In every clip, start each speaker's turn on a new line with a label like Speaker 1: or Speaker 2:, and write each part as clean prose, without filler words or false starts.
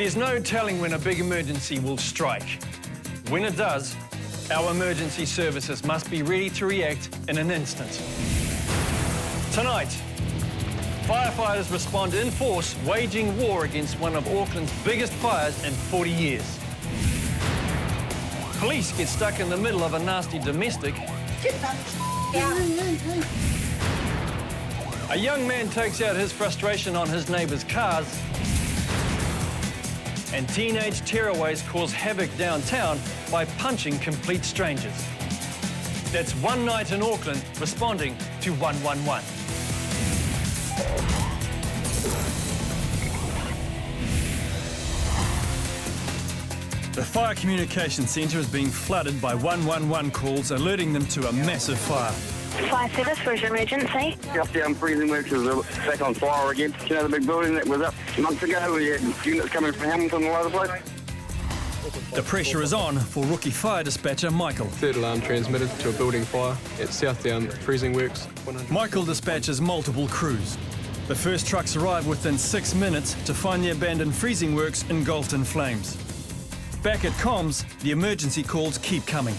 Speaker 1: There's no telling when a big emergency will strike. When it does, our emergency services must be ready to react in an instant. Tonight, firefighters respond in force, waging war against one of Auckland's biggest fires in 40 years. Police get stuck in the middle of a nasty domestic. A young man takes out his frustration on his neighbour's cars. And teenage tearaways cause havoc downtown by punching complete strangers. That's one night in Auckland responding to 111. The Fire Communication Centre is being flooded by 111 calls alerting them to a massive fire.
Speaker 2: Firefighters, where's your emergency?
Speaker 3: Up down freezing works is back on fire again. You know the big building that was up months ago? We had units coming from Hamilton all over the place.
Speaker 1: The pressure is on for rookie fire dispatcher Michael.
Speaker 4: Third alarm transmitted to a building fire at South Down Freezing Works.
Speaker 1: Michael dispatches multiple crews. The first trucks arrive within 6 minutes to find the abandoned freezing works engulfed in flames. Back at comms, the emergency calls keep coming.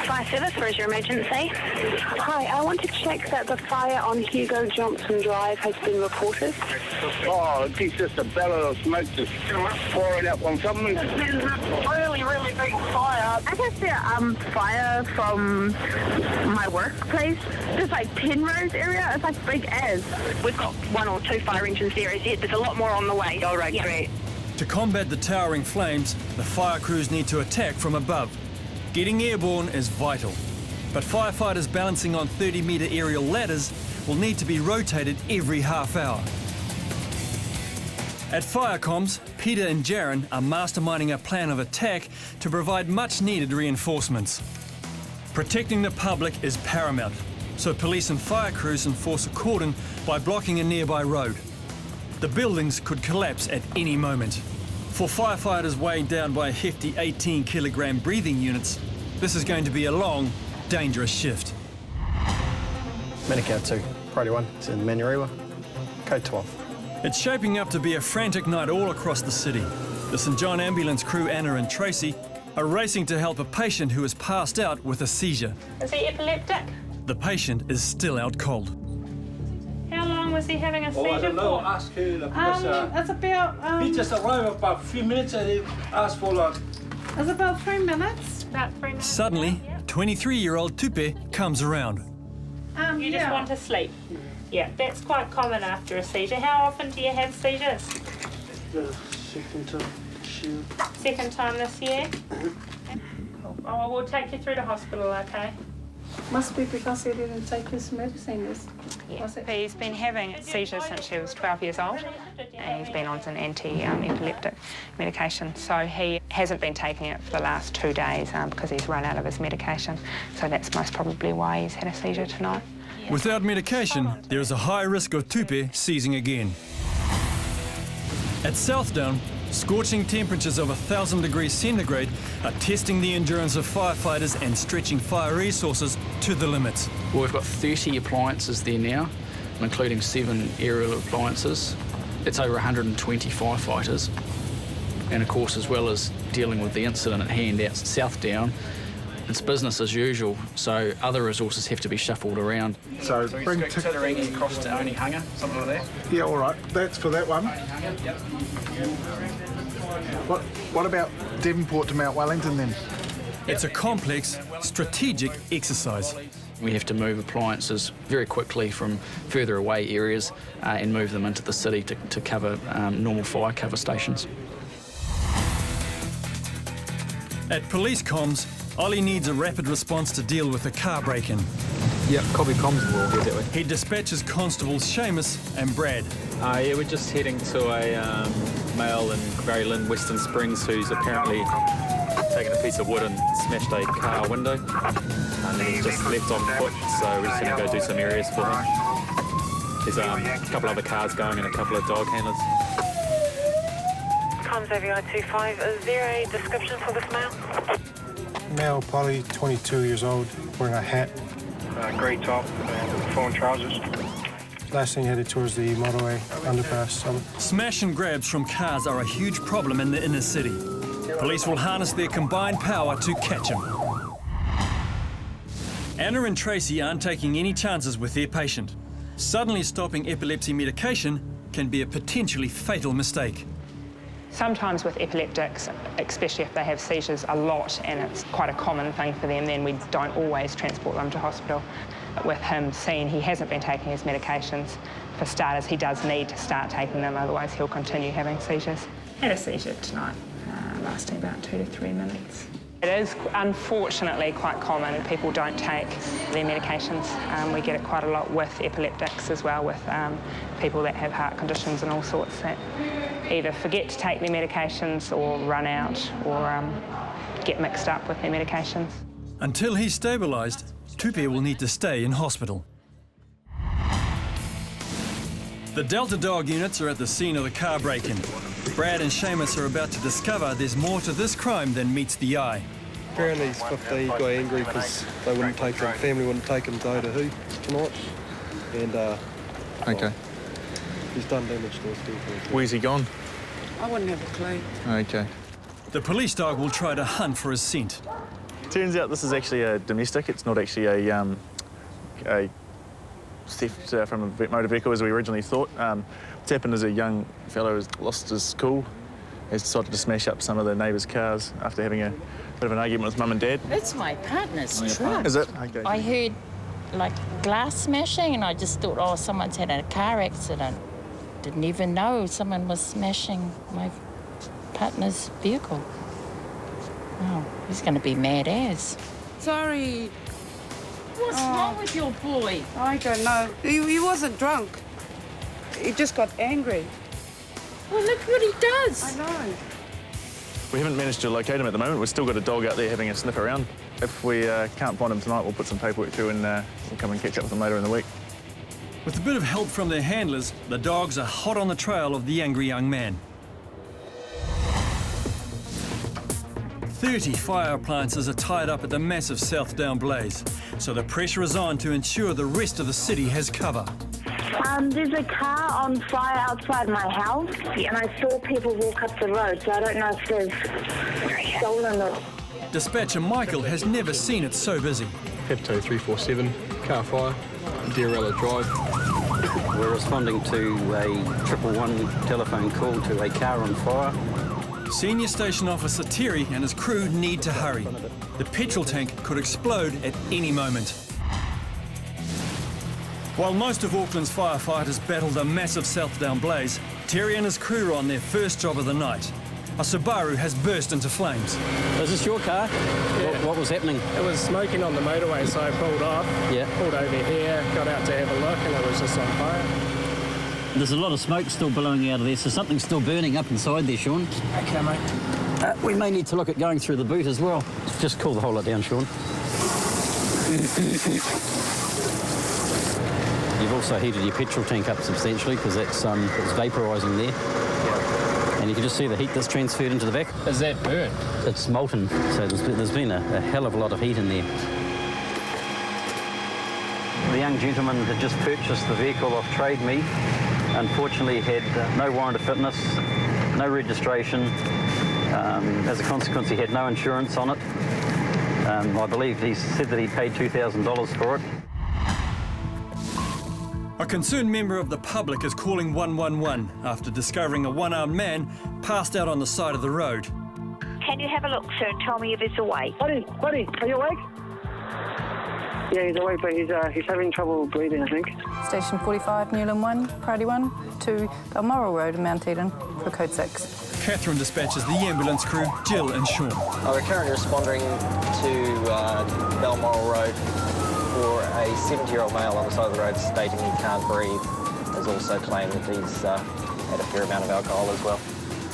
Speaker 2: Fire service, where's your emergency?
Speaker 5: Hi, I want to check that the fire on Hugo Johnson Drive has been reported.
Speaker 3: Oh, it's just a ballad of smoke just pouring up on something.
Speaker 5: There's a really, really big fire. I guess the fire from my workplace, just like Penrose area, it's like big as.
Speaker 2: We've got 1 or 2 fire engines there as yet. There's a lot more on the way.
Speaker 5: All right, great.
Speaker 1: To combat the towering flames, the fire crews need to attack from above. Getting airborne is vital, but firefighters balancing on 30-metre aerial ladders will need to be rotated every half hour. At Firecoms, Peter and Jaron are masterminding a plan of attack to provide much-needed reinforcements. Protecting the public is paramount, so police and fire crews enforce a cordon by blocking a nearby road. The buildings could collapse at any moment. For firefighters weighed down by hefty 18-kilogram breathing units, this is going to be a long, dangerous shift.
Speaker 6: Medicare 2, Priority 1, it's in Manurewa, code 12.
Speaker 1: It's shaping up to be a frantic night all across the city. The St John ambulance crew, Anna and Tracy, are racing to help a patient who has passed out with a seizure.
Speaker 7: Is he epileptic?
Speaker 1: The patient is still out cold.
Speaker 7: How long was he having a seizure
Speaker 8: I don't know.
Speaker 7: for?
Speaker 8: Ask her because
Speaker 7: It's about
Speaker 8: he just arrived about a few minutes and he asked for like.
Speaker 7: It's about 3 minutes. About 3 minutes.
Speaker 1: Suddenly, 23-year-old Tupe comes around.
Speaker 7: You just want to sleep. Yeah, that's quite common after a seizure. How often do you have seizures?
Speaker 8: The second time this year.
Speaker 7: Second time this year? Oh, we'll take you through to hospital, okay?
Speaker 5: Must be because he didn't take his medicine.
Speaker 7: He's been having seizures since he was 12 years old, and he's been on an anti-epileptic medication. So he hasn't been taking it for the last 2 days because he's run out of his medication. So that's most probably why he's had a seizure tonight.
Speaker 1: Without medication, there is a high risk of Tupe seizing again. At Southdown, scorching temperatures of 1,000 degrees centigrade are testing the endurance of firefighters and stretching fire resources to the limits.
Speaker 9: Well, we've got 30 appliances there now, including 7 aerial appliances. It's over 120 firefighters. And of course, as well as dealing with the incident at hand out Southdown, it's business as usual, so other resources have to be shuffled around.
Speaker 10: So bring
Speaker 9: considering across to only hunger, something like that.
Speaker 10: Yeah, all right. That's for that one.
Speaker 9: Yep.
Speaker 10: What about Devonport to Mount Wellington then?
Speaker 1: It's a complex, strategic exercise.
Speaker 9: We have to move appliances very quickly from further away areas and move them into the city to cover normal fire cover stations.
Speaker 1: At police comms, Ollie needs a rapid response to deal with a car break-in.
Speaker 4: Yep, copy comms, we'll get that way.
Speaker 1: He dispatches Constables Seamus and Brad.
Speaker 11: Yeah, we're just heading to a male in Barry Lynn, Western Springs, who's apparently taken a piece of wood and smashed a car window. And then he's just left on foot, so we're just going to go do some areas for him. There's a couple other cars going and a couple of dog handlers.
Speaker 2: Comms AVI 25, is there a description for this male?
Speaker 12: Male, Polly, 22 years old, wearing a hat.
Speaker 3: Grey top and fawn trousers.
Speaker 12: Last thing headed towards the motorway underpass.
Speaker 1: Smash and grabs from cars are a huge problem in the inner city. Police will harness their combined power to catch him. Anna and Tracy aren't taking any chances with their patient. Suddenly stopping epilepsy medication can be a potentially fatal mistake.
Speaker 7: Sometimes with epileptics, especially if they have seizures a lot and it's quite a common thing for them, then we don't always transport them to hospital. With him seeing he hasn't been taking his medications, for starters, he does need to start taking them, otherwise he'll continue having seizures. Had a seizure tonight, lasting about 2 to 3 minutes. It is unfortunately quite common. People don't take their medications. We get it quite a lot with epileptics as well, with people that have heart conditions and all sorts that either forget to take their medications or run out or get mixed up with their medications.
Speaker 1: Until he's stabilised, Tupe will need to stay in hospital. The Delta Dog units are at the scene of the car break-in. Brad and Seamus are about to discover there's more to this crime than meets the eye.
Speaker 6: Apparently he's 15, he got angry because they wouldn't take him, family wouldn't take him to Otahu tonight. And
Speaker 13: okay.
Speaker 6: He's done damage to his vehicle.
Speaker 13: Where's he gone?
Speaker 14: I wouldn't have a clue.
Speaker 13: Okay.
Speaker 1: The police dog will try to hunt for his scent.
Speaker 13: Turns out this is actually a domestic. It's not actually a theft from a motor vehicle as we originally thought. What's happened is a young fellow has lost his cool, has decided to smash up some of the neighbours' cars after having a bit of an argument with mum and dad.
Speaker 15: It's my partner's truck.
Speaker 13: Is it? Okay.
Speaker 15: I heard like glass smashing and I just thought, oh, someone's had a car accident. Didn't even know someone was smashing my partner's vehicle. Oh, he's going to be mad as.
Speaker 14: Sorry.
Speaker 15: What's wrong with your boy?
Speaker 14: I don't know. He wasn't drunk. He just got angry.
Speaker 15: Well, look what he does.
Speaker 14: I know.
Speaker 13: We haven't managed to locate him at the moment. We've still got a dog out there having a sniff around. If we can't find him tonight, we'll put some paperwork through and we'll come and catch up with him later in the week.
Speaker 1: With a bit of help from their handlers, the dogs are hot on the trail of the angry young man. 30 fire appliances are tied up at the massive Southdown blaze, so the pressure is on to ensure the rest of the city has cover.
Speaker 5: There's a car on fire outside my house, and I saw people walk up the road, so I don't know if they've stolen or...
Speaker 1: Dispatcher Michael has never seen it so busy.
Speaker 4: Pepto 347, car fire, Dearella Drive.
Speaker 16: We're responding to a 111 telephone call to a car on fire.
Speaker 1: Senior Station Officer Terry and his crew need to hurry. The petrol tank could explode at any moment. While most of Auckland's firefighters battle the massive Southdown blaze, Terry and his crew are on their first job of the night. A Suburban has burst into flames.
Speaker 16: Is this your car?
Speaker 17: Yeah.
Speaker 16: What was happening?
Speaker 17: It was smoking on the motorway, so I pulled off.
Speaker 16: Yeah.
Speaker 17: Pulled over here, got out to have a look, and it was just on fire.
Speaker 16: There's a lot of smoke still billowing out of there, so something's still burning up inside there, Sean.
Speaker 17: Okay, mate.
Speaker 16: We may need to look at going through the boot as well. Just cool the whole lot down, Sean. You've also heated your petrol tank up substantially because it's vaporising there. Yeah. And you can just see the heat that's transferred into the back.
Speaker 17: Is that burnt?
Speaker 16: It's molten, so there's been a hell of a lot of heat in there. The young gentleman had just purchased the vehicle off Trade Me. Unfortunately, had no warrant of fitness, no registration. As a consequence, he had no insurance on it. I believe he said that he paid $2,000 for it.
Speaker 1: A concerned member of the public is calling 111 after discovering a one-armed man passed out on the side of the road.
Speaker 5: Can you have a look, sir, and tell me if he's awake?
Speaker 8: Buddy, are you awake? Yeah, he's awake, but he's having trouble breathing, I think.
Speaker 18: Station 45, Newland 1, Priority 1, to Balmoral Road in Mount Eden for code 6.
Speaker 1: Catherine dispatches the ambulance crew, Jill and Sean.
Speaker 19: We're currently responding to Balmoral Road for a 70-year-old male on the side of the road stating he can't breathe. Has also claimed that he's had a fair amount of alcohol as well.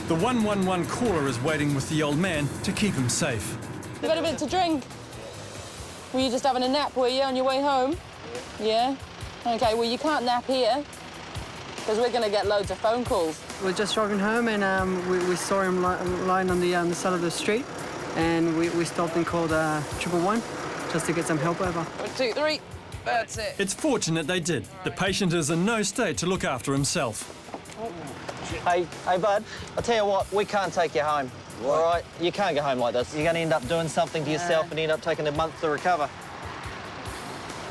Speaker 1: The 111 caller is waiting with the old man to keep him safe.
Speaker 20: You got a bit to drink? Were you just having a nap, were you, on your way home? Yeah? OK, well, you can't nap here, because we're going to get loads of phone calls.
Speaker 21: We're just driving home, and we saw him lying on the side of the street, and we stopped and called 111 just to get some help over.
Speaker 20: 1, 2, 3. That's it.
Speaker 1: It's fortunate they did. The patient is in no state to look after himself.
Speaker 19: Hey, bud, I'll tell you what, we can't take you home, all right? You can't go home like this. You're going to end up doing something to yourself and end up taking a month to recover.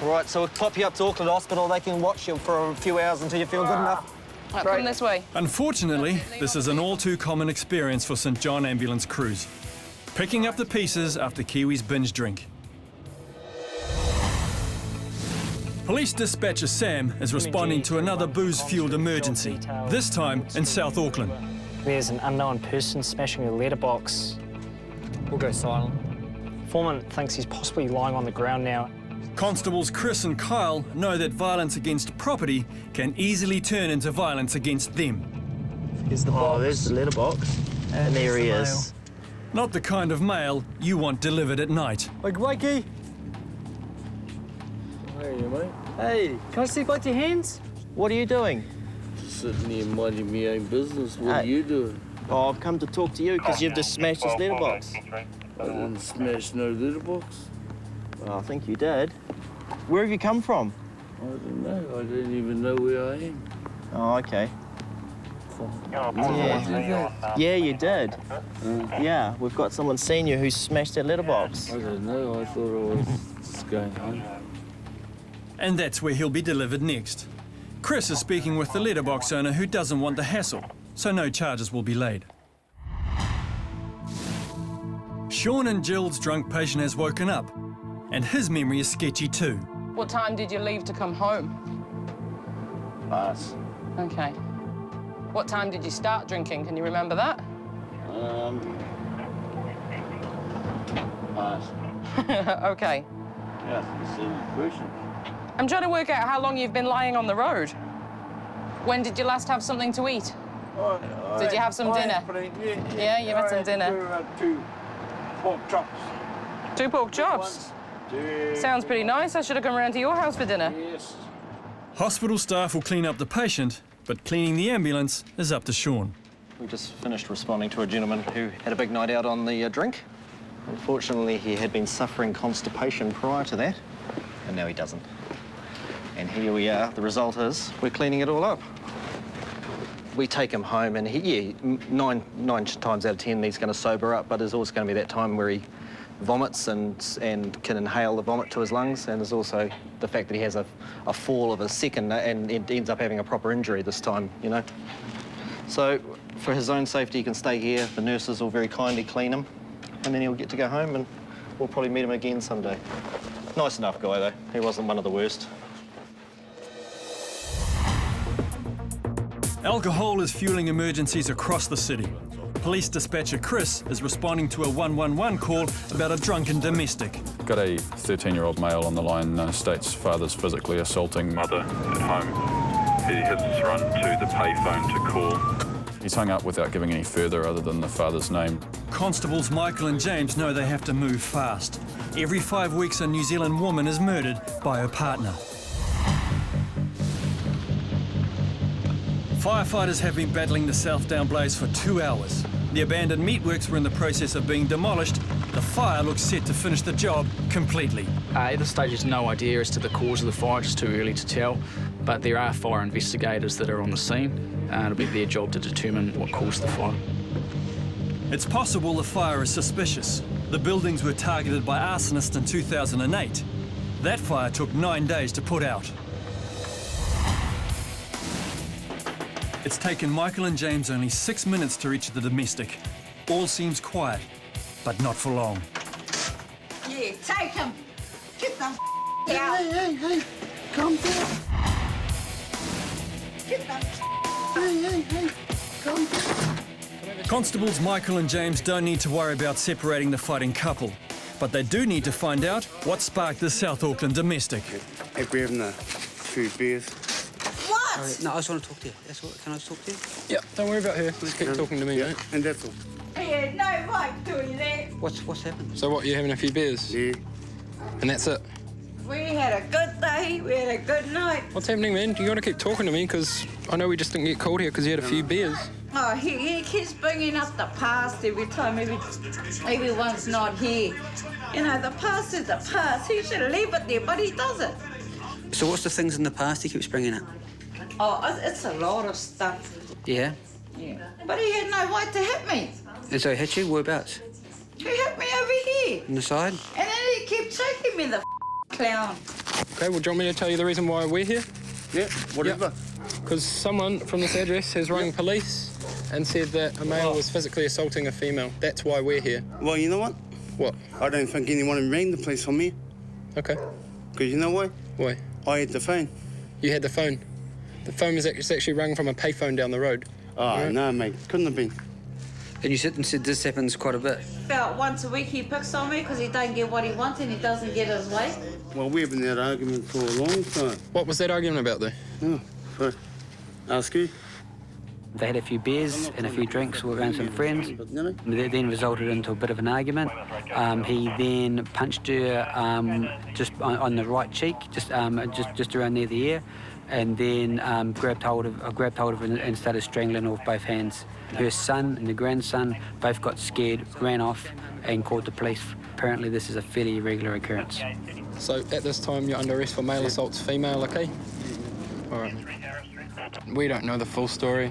Speaker 19: All right, so we'll pop you up to Auckland Hospital. They can watch you for a few hours until you feel good enough.
Speaker 20: Right, come this way.
Speaker 1: Unfortunately, this is an all too common experience for St John ambulance crews. Picking up the pieces after Kiwis binge drink. Police dispatcher Sam is responding to another booze-fueled emergency, this time in South Auckland.
Speaker 10: There's an unknown person smashing a letterbox. We'll go silent. Foreman thinks he's possibly lying on the ground now.
Speaker 1: Constables Chris and Kyle know that violence against property can easily turn into violence against them.
Speaker 10: Here's the box.
Speaker 19: There's the letterbox. And there he is.
Speaker 1: Not the kind of mail you want delivered at night.
Speaker 10: Wakey.
Speaker 22: Hey, mate.
Speaker 10: Hey, can I see both your hands?
Speaker 19: What are you doing?
Speaker 22: Just sitting here minding my own business. What are you doing?
Speaker 19: Oh, I've come to talk to you because you've just smashed his letterbox.
Speaker 22: I didn't smash no letterbox.
Speaker 19: Well, I think you did. Where have you come from?
Speaker 22: I don't know. I don't even know where I am.
Speaker 19: Oh, okay. Yeah, you did. Yeah, we've got someone seen you who smashed that letterbox.
Speaker 22: I don't know. I thought I was just going home.
Speaker 1: And that's where he'll be delivered next. Chris is speaking with the letterbox owner who doesn't want the hassle, so no charges will be laid. Sean and Jill's drunk patient has woken up, and his memory is sketchy too.
Speaker 20: What time did you leave to come home?
Speaker 22: Pass.
Speaker 20: Okay. What time did you start drinking? Can you remember that?
Speaker 22: Pass.
Speaker 20: Okay.
Speaker 22: Yeah, silly question.
Speaker 20: I'm trying to work out how long you've been lying on the road. When did you last have something to eat? Did you have some dinner? Yeah, you had some dinner.
Speaker 22: 2 pork chops.
Speaker 20: 2 pork chops? Sounds pretty nice. I should have come around to your house for dinner.
Speaker 22: Yes.
Speaker 1: Hospital staff will clean up the patient, but cleaning the ambulance is up to Sean.
Speaker 19: We just finished responding to a gentleman who had a big night out on the drink. Unfortunately, he had been suffering constipation prior to that, and now he doesn't. And here we are. The result is we're cleaning it all up. We take him home, and nine times out of 10 he's going to sober up, but there's always going to be that time where he vomits and can inhale the vomit to his lungs, and there's also the fact that he has a fall of a second and it ends up having a proper injury this time, you know. So for his own safety, he can stay here. The nurses will very kindly clean him, and then he'll get to go home, and we'll probably meet him again someday. Nice enough guy, though. He wasn't one of the worst.
Speaker 1: Alcohol is fueling emergencies across the city. Police dispatcher Chris is responding to a 111 call about a drunken domestic.
Speaker 23: Got a 13-year-old male on the line, states father's physically assaulting mother at home. He has run to the payphone to call. He's hung up without giving any further other than the father's name.
Speaker 1: Constables Michael and James know they have to move fast. Every 5 weeks, a New Zealand woman is murdered by her partner. Firefighters have been battling the Southdown blaze for 2 hours. The abandoned meatworks were in the process of being demolished. The fire looks set to finish the job completely.
Speaker 9: At this stage, there's no idea as to the cause of the fire. It's too early to tell. But there are fire investigators that are on the scene. It'll be their job to determine what caused the fire.
Speaker 1: It's possible the fire is suspicious. The buildings were targeted by arsonists in 2008. That fire took 9 days to put out. It's taken Michael and James only 6 minutes to reach the domestic. All seems quiet, but not for long.
Speaker 24: Yeah, take him. Get the out.
Speaker 22: Hey, calm down.
Speaker 24: Get the
Speaker 22: Hey, calm down.
Speaker 1: Constables Michael and James don't need to worry about separating the fighting couple, but they do need to find out what sparked the South Auckland domestic.
Speaker 12: If we're having a few beers.
Speaker 24: What?
Speaker 12: No, I just want to talk to you. That's what. Can I just talk to you?
Speaker 4: Yeah, don't worry about her. Just keep talking to me, mate.
Speaker 12: And that's all.
Speaker 24: Yeah, no right doing that.
Speaker 12: What's happened?
Speaker 4: So what, you having a few beers?
Speaker 12: Yeah.
Speaker 4: And that's it?
Speaker 24: We had a good day. We had a good night.
Speaker 4: What's happening, man? You got to keep talking to me, because I know we just didn't get called here because you had a few beers.
Speaker 24: Oh, he keeps bringing up the past every time everyone's not here. You know, the past is the past. He should leave it there, but he doesn't.
Speaker 12: So what's the things in the past he keeps bringing up?
Speaker 24: Oh, it's a lot of stuff.
Speaker 12: Yeah.
Speaker 24: Yeah. But he had no right to hit me.
Speaker 12: And so he hit you? Whereabouts?
Speaker 24: He hit me over here.
Speaker 12: On the side?
Speaker 24: And then he kept taking me, the clown.
Speaker 4: Okay, well, do you want me to tell you the reason why we're here?
Speaker 22: Yeah, whatever.
Speaker 4: Because someone from this address has rung police and said that a male was physically assaulting a female. That's why we're here.
Speaker 12: Well, you know what?
Speaker 4: What?
Speaker 12: I don't think anyone rang the police on me.
Speaker 4: Okay.
Speaker 12: Because you know why?
Speaker 4: Why?
Speaker 12: I had the phone.
Speaker 4: You had the phone? The phone was actually rung from a payphone down the road.
Speaker 12: Oh, no, mate. Couldn't have been. And you said this happens quite a bit.
Speaker 24: About once a week he picks on me because he don't get what he wants and he doesn't get his way.
Speaker 12: Well, we've been in that argument for a long time.
Speaker 4: What was that argument about, though?
Speaker 12: Oh, ask you.
Speaker 8: They had a few beers and a few drinks around some friends. That then resulted into a bit of an argument. He then punched her just on the right cheek, just around near the ear, and then grabbed hold of her and started strangling her with both hands. Her son and the grandson both got scared, ran off, and called the police. Apparently, this is a fairly regular occurrence.
Speaker 4: So at this time, you're under arrest for male assaults female, okay? All right. We don't know the full story,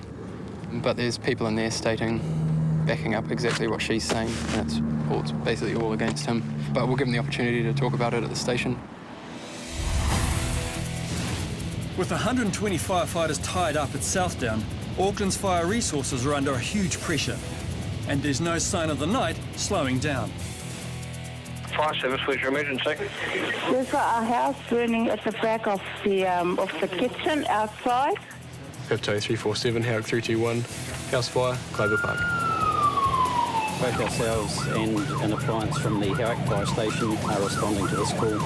Speaker 4: but there's people in there backing up exactly what she's saying, and it's basically all against him. But we'll give him the opportunity to talk about it at the station.
Speaker 1: With 120 firefighters tied up at Southdown, Auckland's fire resources are under a huge pressure, and there's no sign of the night slowing down.
Speaker 2: Fire service, where's your emergency?
Speaker 5: There's got a house burning at the back of the kitchen outside.
Speaker 4: Pipto 347, Herrick 321, house fire, Clover Park.
Speaker 16: Both ourselves and an appliance from the Herrick Fire Station are responding to this call.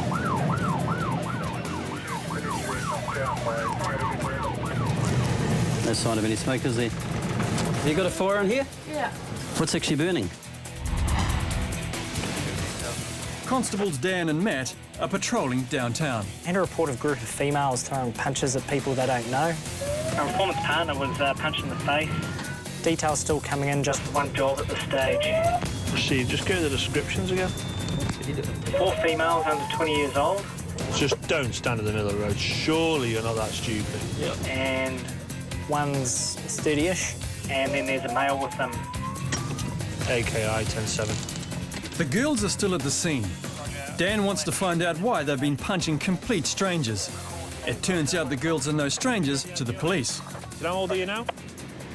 Speaker 16: No sign of any smoke, is there? Have you got a fire in here?
Speaker 24: Yeah.
Speaker 16: What's actually burning?
Speaker 1: Constables Dan and Matt are patrolling downtown.
Speaker 10: And a report of a group of females throwing punches at people they don't know.
Speaker 3: Our informant's partner was punched in the face.
Speaker 10: Details still coming in, just
Speaker 3: one job at the stage.
Speaker 2: Proceed, just go to the descriptions again.
Speaker 3: 4 females under 20 years old.
Speaker 2: Just don't stand in the middle of the road. Surely you're not that stupid.
Speaker 3: Yeah. And
Speaker 10: one's sturdy-ish.
Speaker 3: And then there's a male with them.
Speaker 2: AKI 107.
Speaker 1: The girls are still at the scene. Dan wants to find out why they've been punching complete strangers. It turns out the girls are no strangers to the police.
Speaker 2: How old are you now?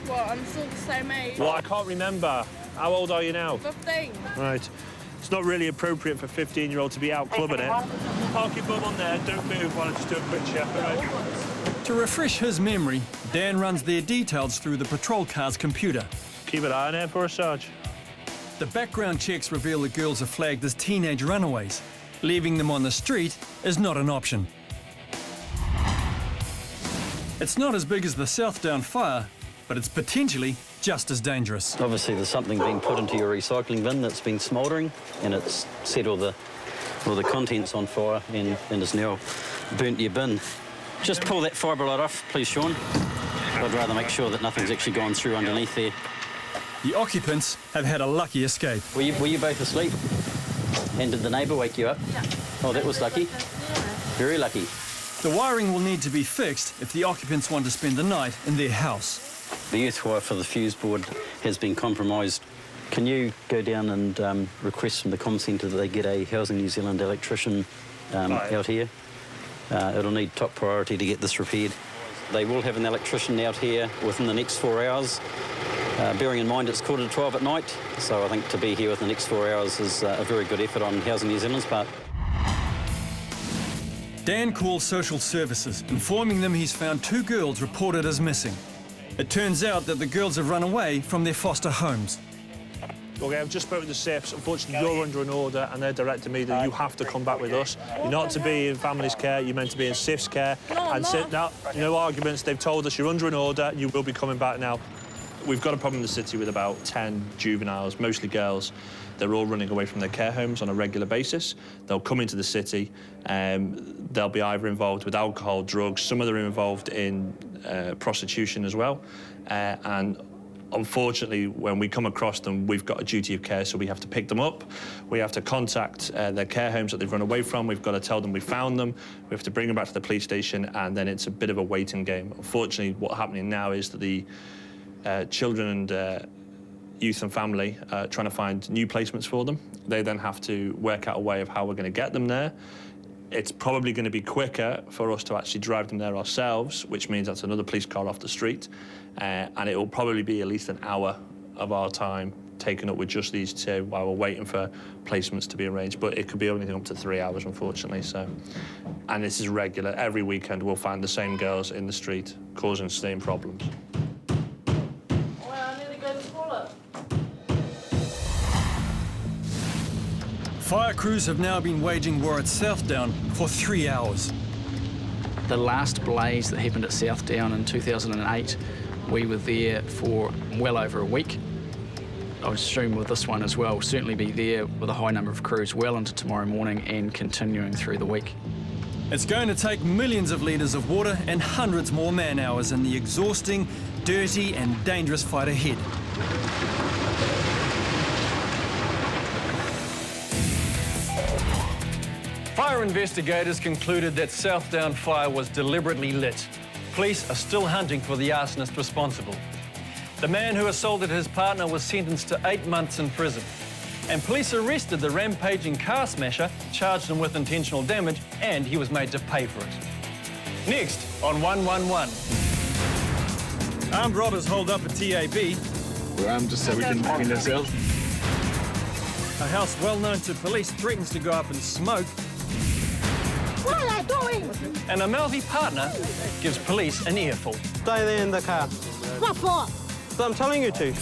Speaker 14: Well, I'm still the same age.
Speaker 2: Well, I can't remember. How old are you now?
Speaker 14: 15.
Speaker 2: Right. It's not really appropriate for a 15-year-old to be out clubbing it. Park your bum on there, don't move while I just do a quick check, all right?
Speaker 1: To refresh his memory, Dan runs their details through the patrol car's computer.
Speaker 2: Keep an eye on there for a Sarge.
Speaker 1: The background checks reveal the girls are flagged as teenage runaways. Leaving them on the street is not an option. It's not as big as the Southdown fire, but it's potentially just as dangerous.
Speaker 16: Obviously, there's something being put into your recycling bin that's been smouldering, and it's set all the contents on fire and is now burnt your bin. Just pull that fibre light off, please, Sean. I'd rather make sure that nothing's actually gone through underneath there.
Speaker 1: The occupants have had a lucky escape.
Speaker 16: Were you both asleep? And did the neighbour wake you up?
Speaker 24: Yeah.
Speaker 16: Oh, that was lucky. Very lucky.
Speaker 1: The wiring will need to be fixed if the occupants want to spend the night in their house.
Speaker 16: The earth wire for the fuse board has been compromised. Can you go down and request from the comm centre that they get a Housing New Zealand electrician out here? It'll need top priority to get this repaired. They will have an electrician out here within the next 4 hours. Bearing in mind it's 11:45 at night, so I think to be here within the next 4 hours is a very good effort on Housing New Zealand's part.
Speaker 1: Dan calls social services, informing them he's found 2 girls reported as missing. It turns out that the girls have run away from their foster homes.
Speaker 2: OK, I've just spoken to SIFs. Unfortunately, you're under an order and they're directing me that you have to come back with us. You're not to be in family's care, you're meant to be in SIF's care. No arguments, they've told us you're under an order, you will be coming back now. We've got a problem in the city with about 10 juveniles, mostly girls. They're all running away from their care homes on a regular basis. They'll come into the city, they'll be either involved with alcohol, drugs, some of them are involved in prostitution as well. And unfortunately, when we come across them, we've got a duty of care, so we have to pick them up. We have to contact their care homes that they've run away from. We've got to tell them we found them. We have to bring them back to the police station, and then it's a bit of a waiting game. Unfortunately, what's happening now is that the children and youth and family trying to find new placements for them. They then have to work out a way of how we're going to get them there. It's probably going to be quicker for us to actually drive them there ourselves, which means that's another police car off the street, and it will probably be at least an hour of our time taken up with just these two while we're waiting for placements to be arranged. But it could be anything up to 3 hours, unfortunately. So, and this is regular. Every weekend we'll find the same girls in the street causing the same problems.
Speaker 1: Fire crews have now been waging war at Southdown for 3 hours.
Speaker 9: The last blaze that happened at Southdown in 2008, we were there for well over a week. I would assume with this one as well, certainly be there with a high number of crews well into tomorrow morning and continuing through the week.
Speaker 1: It's going to take millions of litres of water and hundreds more man-hours in the exhausting, dirty and dangerous fight ahead. Fire investigators concluded that Southdown fire was deliberately lit. Police are still hunting for the arsonist responsible. The man who assaulted his partner was sentenced to 8 months in prison. And police arrested the rampaging car smasher, charged him with intentional damage, and he was made to pay for it. Next on 111. Armed robbers hold up a TAB.
Speaker 22: We're armed just so we can defend ourselves.
Speaker 1: A house well known to police threatens to go up in smoke.
Speaker 6: What are they doing?
Speaker 1: And a mouthy partner gives police an earful.
Speaker 6: Stay there in the car. What for?
Speaker 7: I'm telling you to.